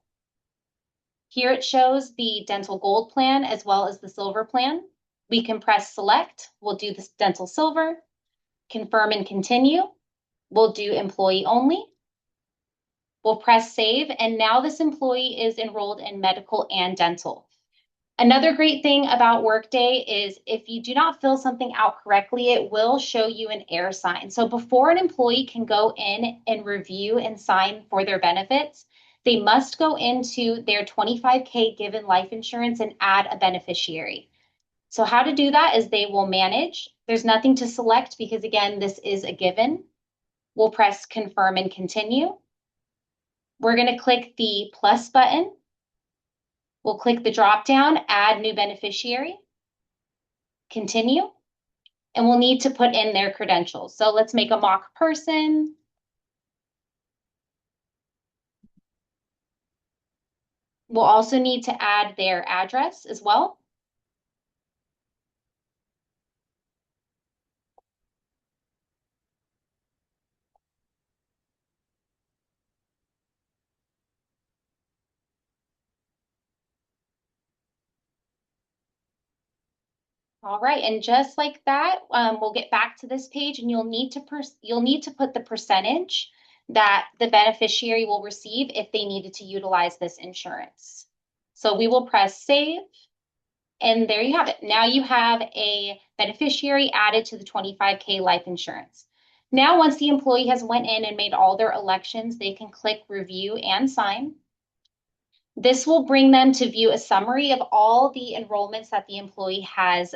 Here it shows the dental gold plan as well as the silver plan. We can press select. We'll do the dental silver, confirm and continue. We'll do employee only. We'll press save. And now this employee is enrolled in medical and dental. Another great thing about Workday is if you do not fill something out correctly, it will show you an error sign. So before an employee can go in and review and sign for their benefits, they must go into their 25K given life insurance and add a beneficiary. So how to do that is they will manage. There's nothing to select because, again, this is a given. We'll press confirm and continue. We're going to click the plus button. We'll click the drop down, add new beneficiary, continue, and we'll need to put in their credentials. So let's make a mock person. We'll also need to add their address as well. All right, and just like that, we'll get back to this page, and you'll need to put the percentage that the beneficiary will receive if they needed to utilize this insurance. So we will press save, and there you have it. Now you have a beneficiary added to the 25K life insurance. Now, once the employee has went in and made all their elections, they can click review and sign. This will bring them to view a summary of all the enrollments that the employee has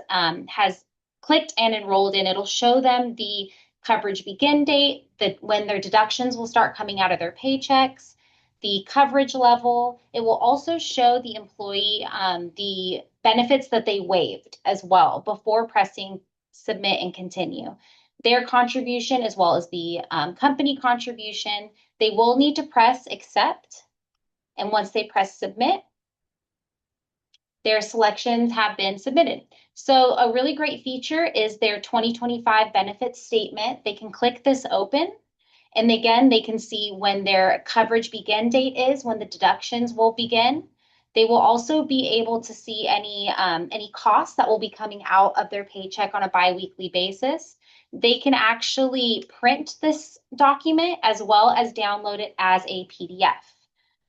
clicked and enrolled in. It'll show them the coverage begin date, when their deductions will start coming out of their paychecks, the coverage level. It will also show the employee the benefits that they waived as well before pressing submit and continue. Their contribution as well as the company contribution. They will need to press accept. And once they press submit, their selections have been submitted. So a really great feature is their 2025 benefits statement. They can click this open. And again, they can see when their coverage begin date is, when the deductions will begin. They will also be able to see any costs that will be coming out of their paycheck on a biweekly basis. They can actually print this document as well as download it as a PDF.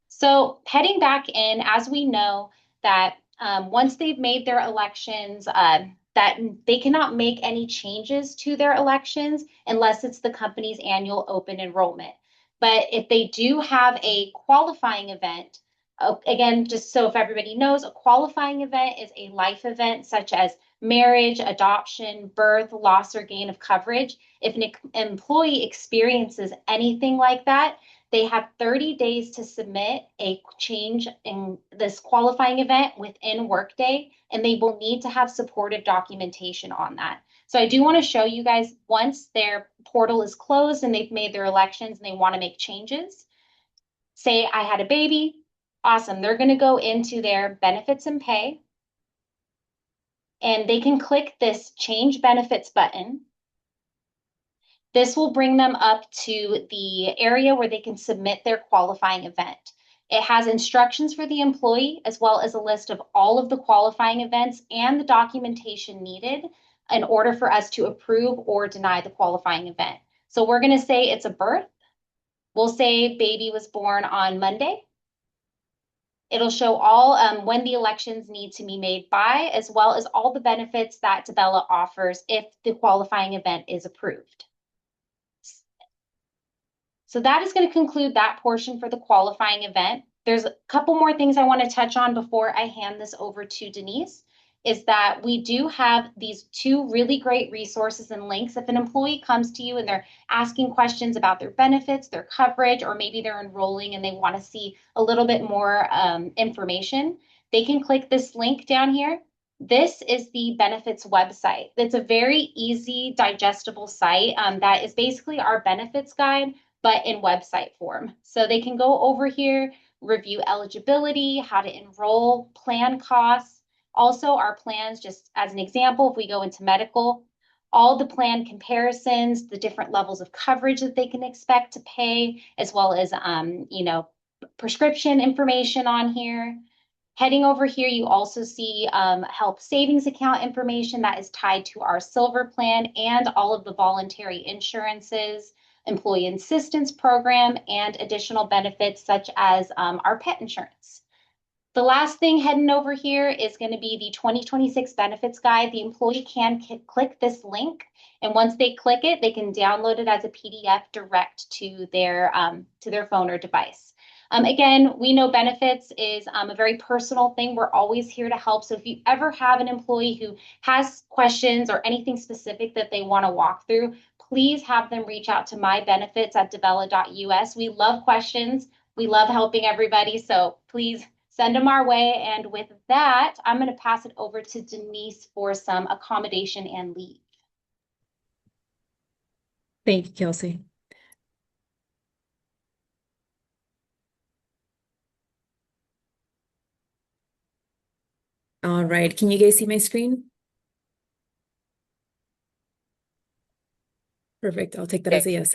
So heading back in, as we know that once they've made their elections, that they cannot make any changes to their elections unless it's the company's annual open enrollment. But if they do have a qualifying event, again, just so if everybody knows, a qualifying event is a life event such as marriage, adoption, birth, loss, or gain of coverage. If an employee experiences anything like that, they have 30 days to submit a change in this qualifying event within Workday, and they will need to have supportive documentation on that. So I do want to show you guys once their portal is closed and they've made their elections and they want to make changes. Say I had a baby. Awesome. They're going to go into their benefits and pay, and they can click this change benefits button. This will bring them up to the area where they can submit their qualifying event. It has instructions for the employee as well as a list of all of the qualifying events and the documentation needed in order for us to approve or deny the qualifying event. So we're going to say it's a birth. We'll say baby was born on Monday. It'll show all when the elections need to be made by, as well as all the benefits that DaBella offers if the qualifying event is approved. So that is going to conclude that portion for the qualifying event. There's a couple more things I want to touch on before I hand this over to Denise, is that we do have these two really great resources and links. If an employee comes to you and they're asking questions about their benefits, their coverage, or maybe they're enrolling and they want to see a little bit more information, they can click this link down here. This is the benefits website. It's a very easy, digestible site that is basically our benefits guide, but in website form. So they can go over here, review eligibility, how to enroll, plan costs. Also, our plans, just as an example, if we go into medical, all the plan comparisons, the different levels of coverage that they can expect to pay, as well as, prescription information on here. Heading over here, you also see health savings account information that is tied to our silver plan and all of the voluntary insurances, employee assistance program, and additional benefits such as our pet insurance. The last thing heading over here is going to be the 2026 benefits guide. The employee can click this link, and once they click it, they can download it as a PDF direct to their phone or device. Again, we know benefits is a very personal thing. We're always here to help. So if you ever have an employee who has questions or anything specific that they want to walk through, please have them reach out to mybenefits@dabella.us. We love questions. We love helping everybody. So please send them our way. And with that, I'm going to pass it over to Denise for some accommodation and leave. Thank you, Kelsey. All right, can you guys see my screen? Perfect, I'll take that as a yes.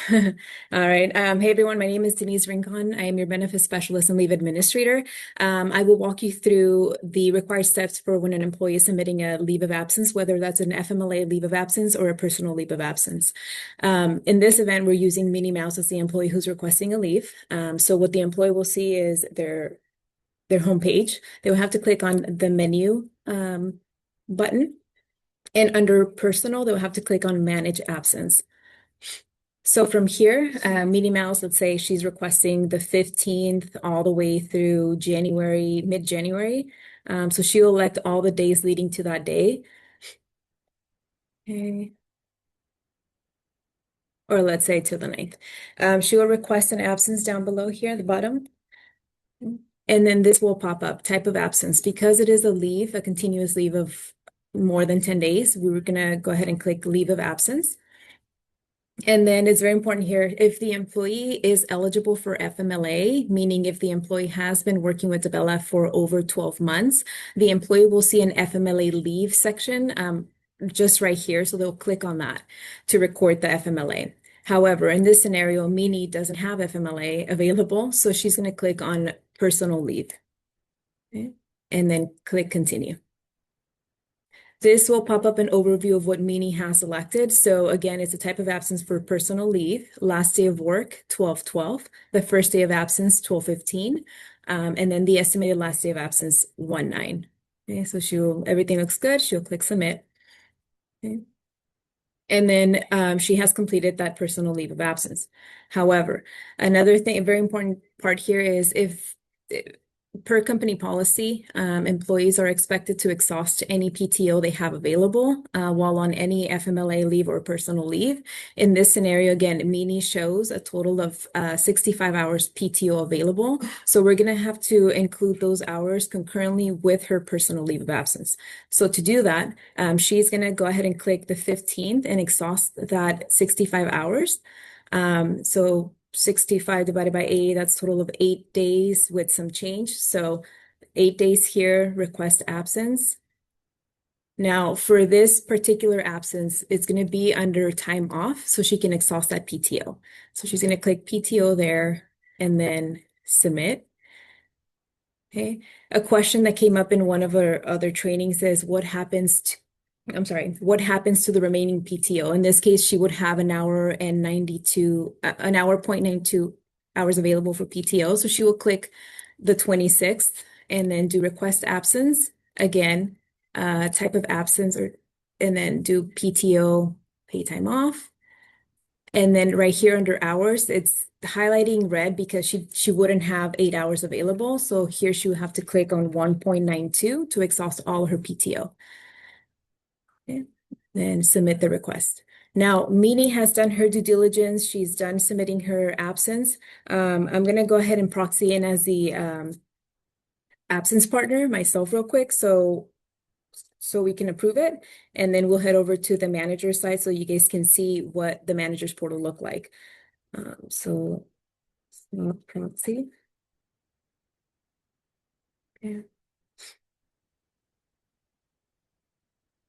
All right. Hey everyone, my name is Denise Rincon. I am your benefits specialist and leave administrator. I will walk you through the required steps for when an employee is submitting a leave of absence, whether that's an FMLA leave of absence or a personal leave of absence. In this event, we're using Minnie Mouse as the employee who's requesting a leave. So what the employee will see is their homepage. They will have to click on the menu button, and under personal, they'll have to click on manage absence. So from here, Minnie Mouse, let's say she's requesting the 15th all the way through January, mid-January. So she'll elect all the days leading to that day. Okay. Or let's say to the 9th. She will request an absence down below here at the bottom. And then this will pop up, type of absence. Because it is a leave, a continuous leave of more than 10 days, we were gonna go ahead and click leave of absence. And then it's very important here, if the employee is eligible for FMLA, meaning if the employee has been working with DaBella for over 12 months, the employee will see an FMLA leave section just right here. So they'll click on that to record the FMLA. However, in this scenario, Minnie doesn't have FMLA available, so she's going to click on personal leave. Okay. And then click continue. This will pop up an overview of what Minnie has selected. So again, it's a type of absence for personal leave, last day of work, 12/12, the first day of absence, 12/15, and then the estimated last day of absence, 1/9. Okay, so everything looks good. She'll click submit. Okay. And then she has completed that personal leave of absence. However, another thing, a very important part here is if per company policy, employees are expected to exhaust any PTO they have available while on any FMLA leave or personal leave. In this scenario, again, Minnie shows a total of 65 hours PTO available. So we're going to have to include those hours concurrently with her personal leave of absence. So to do that, she's going to go ahead and click the 15th and exhaust that 65 hours. So 65 divided by 8, that's a total of 8 days with some change. So 8 days here, request absence. Now, for this particular absence, it's going to be under time off, so she can exhaust that PTO. So she's going to click PTO there and then submit. Okay. A question that came up in one of our other trainings is what happens to the remaining PTO? In this case, she would have an hour 0.92 hours available for PTO. So she will click the 26th, and then do request absence again, type of absence, and then do PTO, pay time off. And then right here under hours, it's highlighting red because she wouldn't have 8 hours available. So here she would have to click on 1.92 to exhaust all her PTO. Okay. Then submit the request. Now, Mini has done her due diligence. She's done submitting her absence. I'm going to go ahead and proxy in as the absence partner myself real quick so we can approve it. And then we'll head over to the manager side so you guys can see what the manager's portal look like. So proxy. Okay.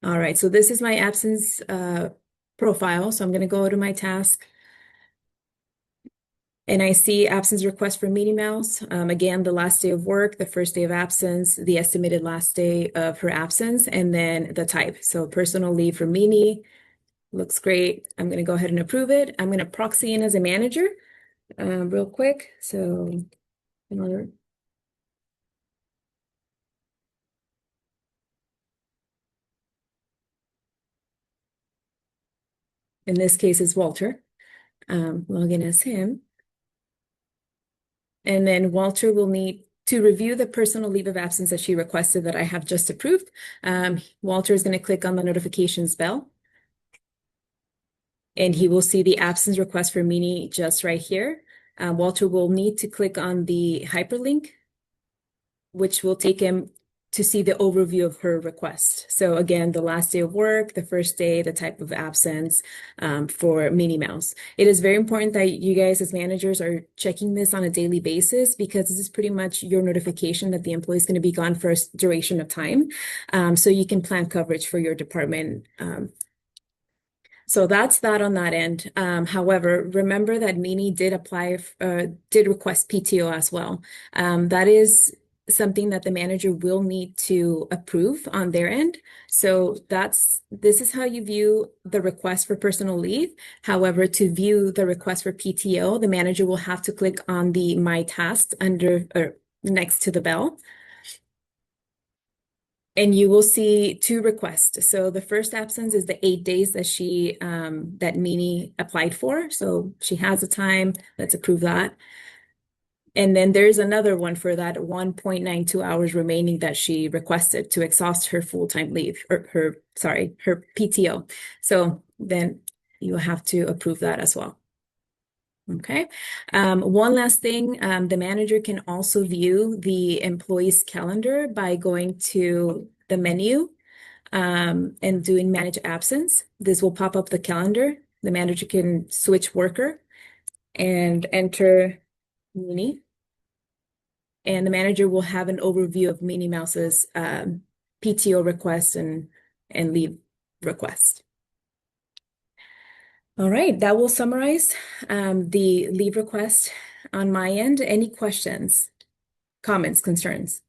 All right, so this is my absence profile. So I'm going to go to my task. And I see absence request for Minnie Mouse. Again, the last day of work, the first day of absence, the estimated last day of her absence, and then the type. So personal leave for Minnie. Looks great. I'm going to go ahead and approve it. I'm going to proxy in as a manager real quick. So in order. In this case, it's Walter. Log in as him. And then Walter will need to review the personal leave of absence that she requested that I have just approved. Walter is going to click on the notifications bell. And he will see the absence request for Minnie just right here. Walter will need to click on the hyperlink, which will take him to see the overview of her request. So again, the last day of work, the first day, the type of absence for Minnie Mouse. It is very important that you guys as managers are checking this on a daily basis because this is pretty much your notification that the employee is going to be gone for a duration of time. So you can plan coverage for your department. So that's that on that end. However, remember that Minnie did request PTO as well. That is something that the manager will need to approve on their end. So this is how you view the request for personal leave. However, to view the request for PTO, the manager will have to click on the My Tasks under or next to the bell. And you will see two requests. So the first absence is the 8 days that Minnie applied for. So she has a time. Let's approve that. And then there's another one for that 1.92 hours remaining that she requested to exhaust her full-time leave or her PTO. So then you will have to approve that as well. Okay. One last thing, the manager can also view the employee's calendar by going to the menu and doing manage absence. This will pop up the calendar. The manager can switch worker and enter Minnie. And the manager will have an overview of Minnie Mouse's PTO request and leave request. All right, that will summarize the leave request on my end. Any questions, comments, concerns?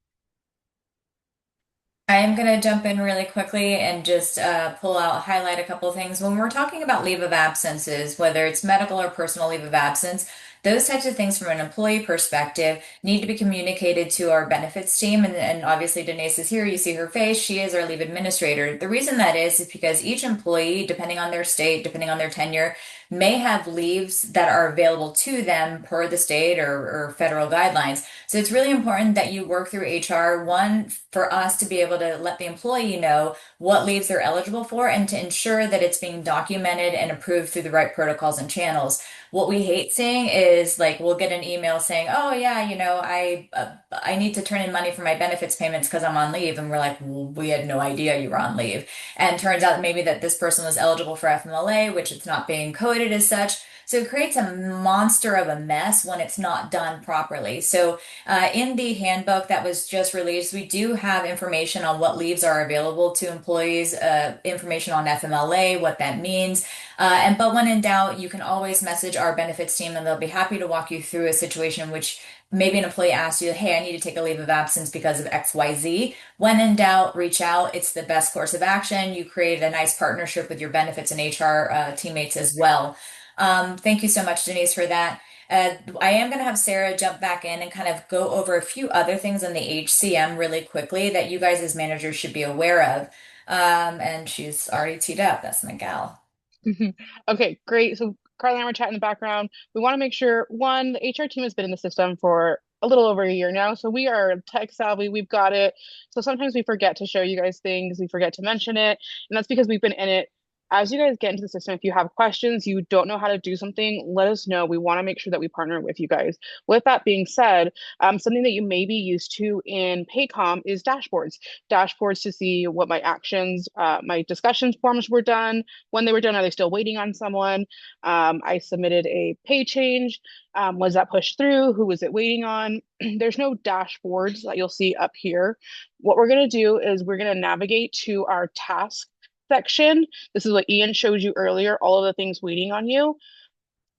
I am going to jump in really quickly and just highlight a couple of things. When we're talking about leave of absences, whether it's medical or personal leave of absence, those types of things from an employee perspective need to be communicated to our benefits team. And obviously Denise is here. You see her face. She is our leave administrator. The reason that is because each employee, depending on their state, depending on their tenure, may have leaves that are available to them per the state or federal guidelines. So it's really important that you work through HR, one, for us to be able to let the employee know what leaves they're eligible for and to ensure that it's being documented and approved through the right protocols and channels. What we hate seeing is like we'll get an email saying, "Oh yeah, I need to turn in money for my benefits payments because I'm on leave," and we're like, well, "We had no idea you were on leave." And turns out maybe that this person was eligible for FMLA, which it's not being coded as such. So it creates a monster of a mess when it's not done properly. So in the handbook that was just released, we do have information on what leaves are available to employees, information on FMLA, what that means. But when in doubt, you can always message our benefits team and they'll be happy to walk you through a situation in which maybe an employee asks you, "Hey, I need to take a leave of absence because of XYZ." When in doubt, reach out. It's the best course of action. You create a nice partnership with your benefits and HR teammates as well. Thank you so much, Denise, for that. I am going to have Sarah jump back in and kind of go over a few other things on the HCM really quickly that you guys as managers should be aware of. And she's already teed up. That's my gal. Okay, great. So Carly and I were chatting in the background. We want to make sure, one, the HR team has been in the system for a little over a year now, so we are tech savvy. We've got it. So sometimes we forget to show you guys things, we forget to mention it, and that's because we've been in it. As you guys get into the system, if you have questions, you don't know how to do something, let us know. We want to make sure that we partner with you guys. With that being said, something that you may be used to in Paycom is dashboards. Dashboards to see what my actions, my discussions forms were done, when they were done, are they still waiting on someone? I submitted a pay change. Was that pushed through? Who was it waiting on? There's no dashboards that you'll see up here. What we're going to do is we're going to navigate to our task section. This is what Ian showed you earlier, all of the things waiting on you.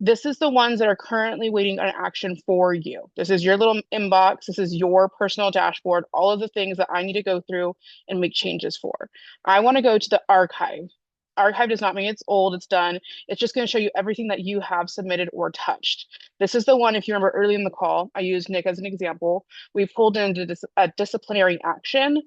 This is the ones that are currently waiting on action for you. This is your little inbox. This is your personal dashboard, all of the things that I need to go through and make changes for. I want to go to the archive. Archive does not mean it's old, it's done. It's just going to show you everything that you have submitted or touched. This is the one, if you remember early in the call, I used Nick as an example. We pulled into a disciplinary action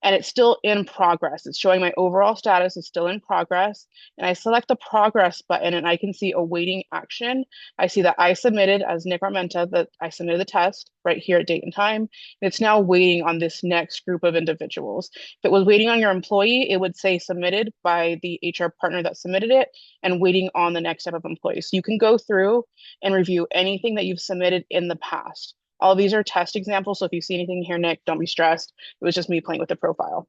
and it's still in progress. It's showing my overall status is still in progress. And I select the progress button and I can see awaiting action. I see that I submitted as Nick Armenta, that I submitted the test right here at date and time. And it's now waiting on this next group of individuals. If it was waiting on your employee, it would say submitted by the HR partner that submitted it and waiting on the next step of employees. So you can go through and review anything that you've submitted in the past. All of these are test examples. So if you see anything here, Nick, don't be stressed. It was just me playing with the profile.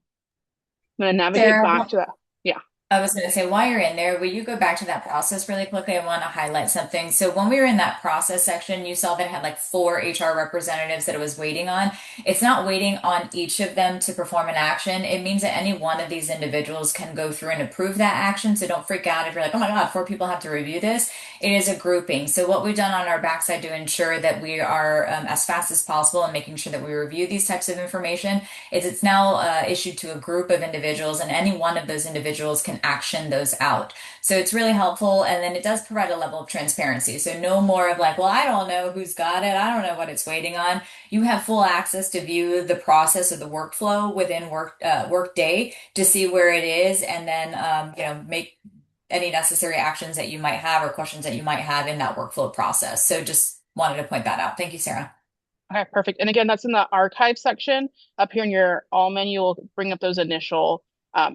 I'm going to navigate back Sarah, to that. Yeah. I was going to say, while you're in there, will you go back to that process really quickly? I want to highlight something. So when we were in that process section, you saw that it had like 4 HR representatives that it was waiting on. It's not waiting on each of them to perform an action. It means that any one of these individuals can go through and approve that action. So don't freak out if you're like, oh my God, 4 people have to review this. It is a grouping. So what we've done on our backside to ensure that we are as fast as possible and making sure that we review these types of information is it's now issued to a group of individuals, and any one of those individuals can action those out. So it's really helpful, and then it does provide a level of transparency. So no more of like, well, I don't know who's got it, I don't know what it's waiting on. You have full access to view the process of the workflow within Workday to see where it is, and then make any necessary actions that you might have or questions that you might have in that workflow process. So just wanted to point that out. Thank you, Sarah. Okay, perfect. And again, that's in the archive section. Up here in your all menu will bring up those initial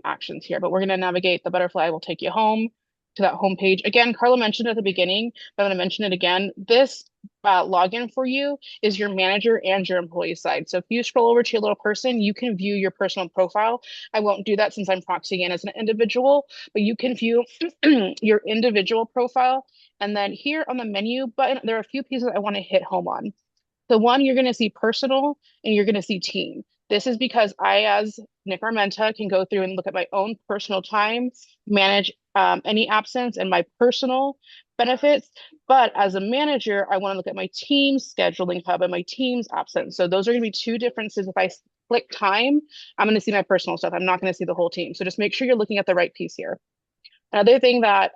actions here. But we're going to navigate. The butterfly will take you home to that home page. Again, Carla mentioned at the beginning, but I'm going to mention it again. This login for you is your manager and your employee side. So if you scroll over to your little person, you can view your personal profile. I won't do that since I'm proxying in as an individual, but you can view your individual profile. And then here on the menu button, there are a few pieces I want to hit home on. The one you're going to see personal and you're going to see team. This is because I, as Nick Armenta, can go through and look at my own personal time, manage any absence and my personal benefits. But as a manager, I want to look at my team's scheduling hub and my team's absence. So those are going to be 2 differences. If I click time, I'm going to see my personal stuff. I'm not going to see the whole team. So just make sure you're looking at the right piece here. Another thing that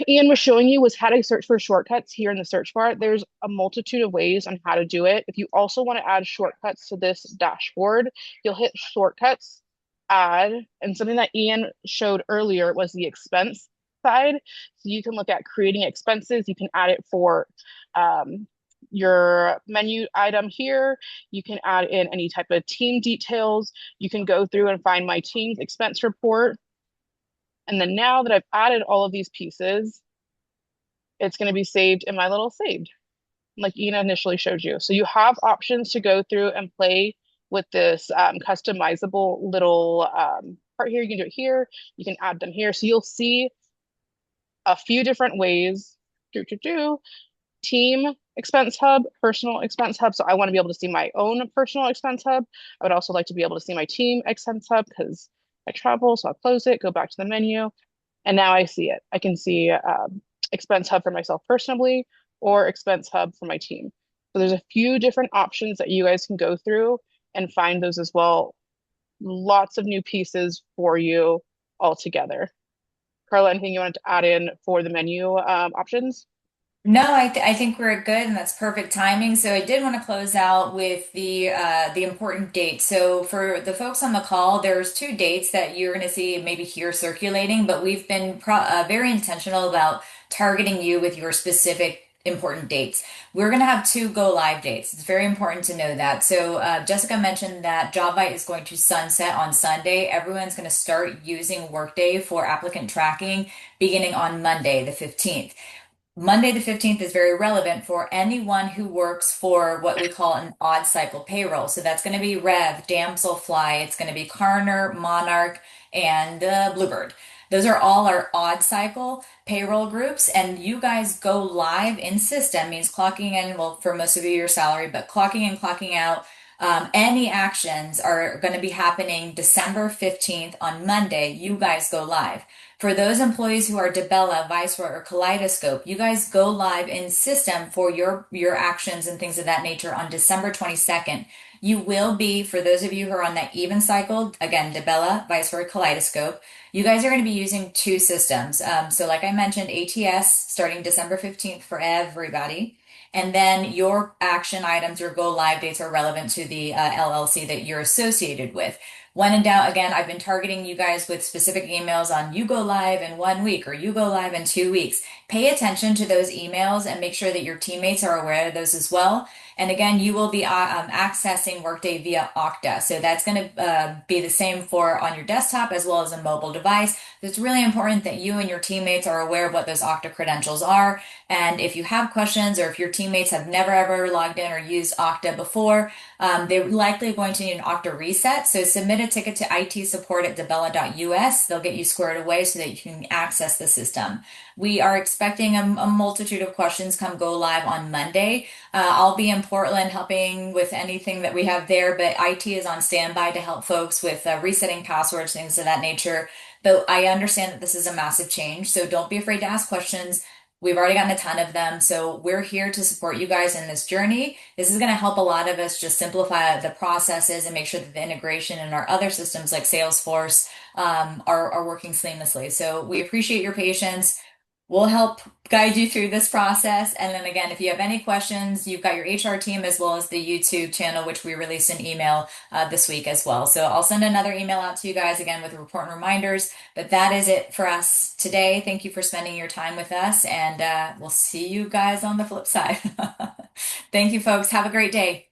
Ian was showing you was how to search for shortcuts here in the search bar. There's a multitude of ways on how to do it. If you also want to add shortcuts to this dashboard, you'll hit shortcuts, add, and something that Ian showed earlier was the expense side. So you can look at creating expenses. You can add it for your menu item here. You can add in any type of team details. You can go through and find my team's expense report. And then now that I've added all of these pieces, it's going to be saved in my little saved, like Ian initially showed you. So you have options to go through and play with this customizable little part here. You can do it here. You can add them here. So you'll see a few different ways. Team expense hub, personal expense hub. So I want to be able to see my own personal expense hub. I would also like to be able to see my team expense hub because I travel, so I'll close it, go back to the menu, and now I see it. I can see expense hub for myself personally or expense hub for my team. So there's a few different options that you guys can go through and find those as well. Lots of new pieces for you all together. Carla, anything you wanted to add in for the menu options? No, I think we're good, and that's perfect timing. So I did want to close out with the important dates. So for the folks on the call, there's two dates that you're going to see maybe here circulating, but we've been very intentional about targeting you with your specific important dates. We're going to have two go live dates. It's very important to know that. So Jessica mentioned that JobVite is going to sunset on Sunday. Everyone's going to start using Workday for applicant tracking beginning on Monday, the 15th. Monday the 15th is very relevant for anyone who works for what we call an odd cycle payroll. So that's going to be Rev, Damselfly, it's going to be Carner, Monarch, and Bluebird. Those are all our odd cycle payroll groups, and you guys go live in system, means clocking in, well, for most of you, your salary, but clocking in, clocking out. Any actions are going to be happening December 15th on Monday. You guys go live. For those employees who are Debella, Viceroy, or Kaleidoscope, you guys go live in system for your actions and things of that nature on December 22nd. You will be, for those of you who are on that even cycle, again, Debella, Viceroy, Kaleidoscope, you guys are going to be using two systems. So like I mentioned, ATS starting December 15th for everybody. And then your action items, your go live dates are relevant to the LLC that you're associated with. When in doubt, again, I've been targeting you guys with specific emails on you go live in 1 week or you go live in 2 weeks. Pay attention to those emails and make sure that your teammates are aware of those as well. And again, you will be accessing Workday via Okta. So that's going to be the same for on your desktop as well as a mobile device. It's really important that you and your teammates are aware of what those Okta credentials are. And if you have questions or if your teammates have never ever logged in or used Okta before, they're likely going to need an Okta reset. So submit a ticket to IT support at debella.us. They'll get you squared away so that you can access the system. We are expecting a multitude of questions come go live on Monday. I'll be in Portland helping with anything that we have there, but IT is on standby to help folks with resetting passwords, things of that nature. But I understand that this is a massive change, so don't be afraid to ask questions. We've already gotten a ton of them, so we're here to support you guys in this journey. This is going to help a lot of us just simplify the processes and make sure that the integration in our other systems like Salesforce are working seamlessly. So we appreciate your patience. We'll help guide you through this process. And then again, if you have any questions, you've got your HR team as well as the YouTube channel, which we released an email this week as well. So I'll send another email out to you guys again with report and reminders. But that is it for us today. Thank you for spending your time with us, and we'll see you guys on the flip side. Thank you, folks. Have a great day.